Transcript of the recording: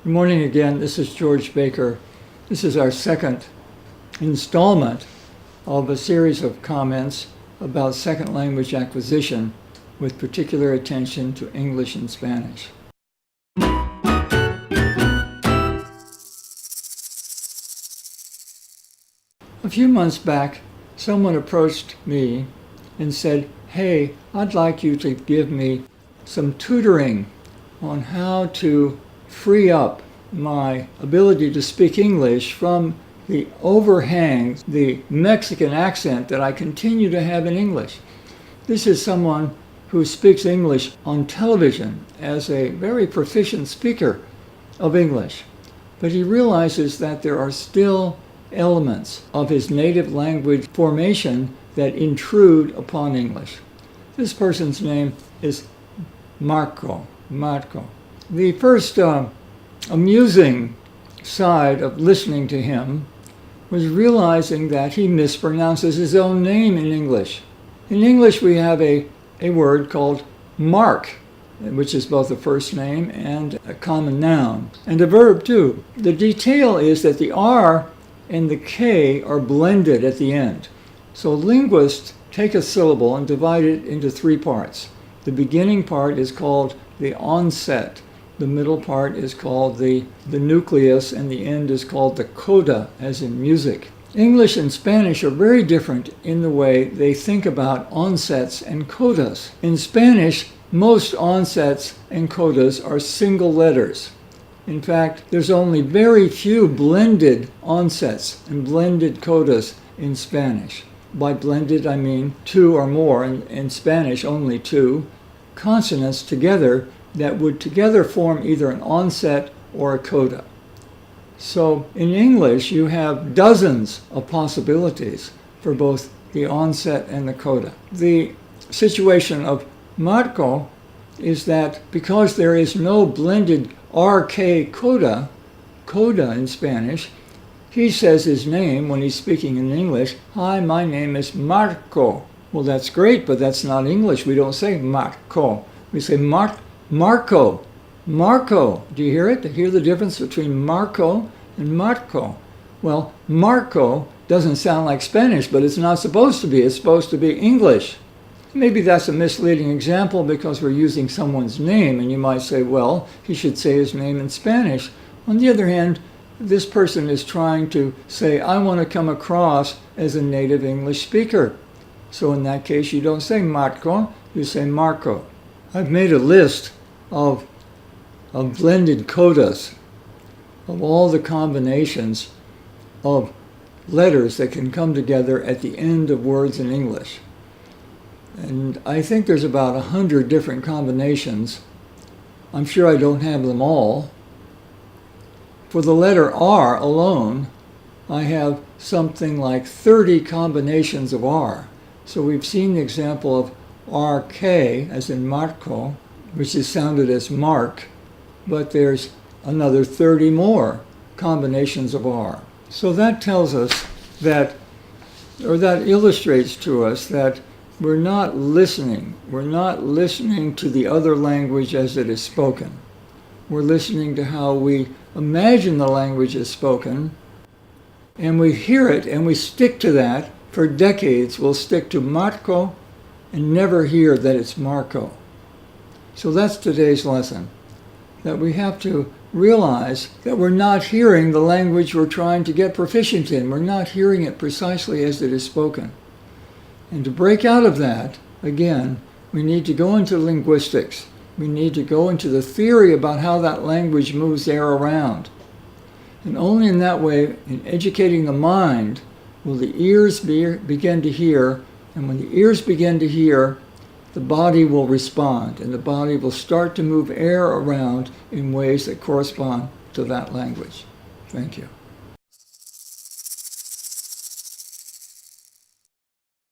Good morning again. This is George Baker. This is our second installment of a series of comments about second language acquisition with particular attention to English and Spanish. A few months back, someone approached me and said, "Hey, I'd like you to give me some tutoring on how to free up my ability to speak English from the overhang, the Mexican accent that I continue to have in English." This is someone who speaks English on television as a very proficient speaker of English, but he realizes that there are still elements of his native language formation that intrude upon English. This person's name is Marco. The first amusing side of listening to him was realizing that he mispronounces his own name in English. In English, we have a word called mark, which is both a first name and a common noun, and a verb too. The detail is that the R and the K are blended at the end. So linguists take a syllable and divide it into three parts. The beginning part is called the onset. The middle part is called the nucleus, and the end is called the coda, as in music. English and Spanish are very different in the way they think about onsets and codas. In Spanish, most onsets and codas are single letters. In fact, there's only very few blended onsets and blended codas in Spanish. By blended, I mean two or more, in Spanish only two consonants together that would together form either an onset or a coda. So in English, you have dozens of possibilities for both the onset and the coda. The situation of Marco is that because there is no blended RK coda in Spanish, he says his name when he's speaking in English. "Hi, my name is Marco." Well, that's great, but that's not English. We don't say Marco. We say Marco. Marco. Do you hear it? Do you hear the difference between Marco and Marco? Well, Marco doesn't sound like Spanish, but it's not supposed to be. It's supposed to be English. Maybe that's a misleading example because we're using someone's name, and you might say, well, he should say his name in Spanish. On the other hand, this person is trying to say, I want to come across as a native English speaker. So in that case, you don't say Marco, you say Marco. I've made a list of blended codas, of all the combinations of letters that can come together at the end of words in English. And I think there's about 100 different combinations. I'm sure I don't have them all. For the letter R alone, I have something like 30 combinations of R. So we've seen the example of RK, as in Marco, which is sounded as Mark, but there's another 30 more combinations of R. So that tells us that, or that illustrates to us that we're not listening. We're not listening to the other language as it is spoken. We're listening to how we imagine the language is spoken, and we hear it and we stick to that for decades. We'll stick to Marco and never hear that it's Marco. So that's today's lesson, that we have to realize that we're not hearing the language we're trying to get proficient in. We're not hearing it precisely as it is spoken. And to break out of that, again, we need to go into linguistics. We need to go into the theory about how that language moves air around. And only in that way, in educating the mind, will the ears begin to hear. And when the ears begin to hear, the body will respond. And the body will start to move air around in ways that correspond to that language. Thank you.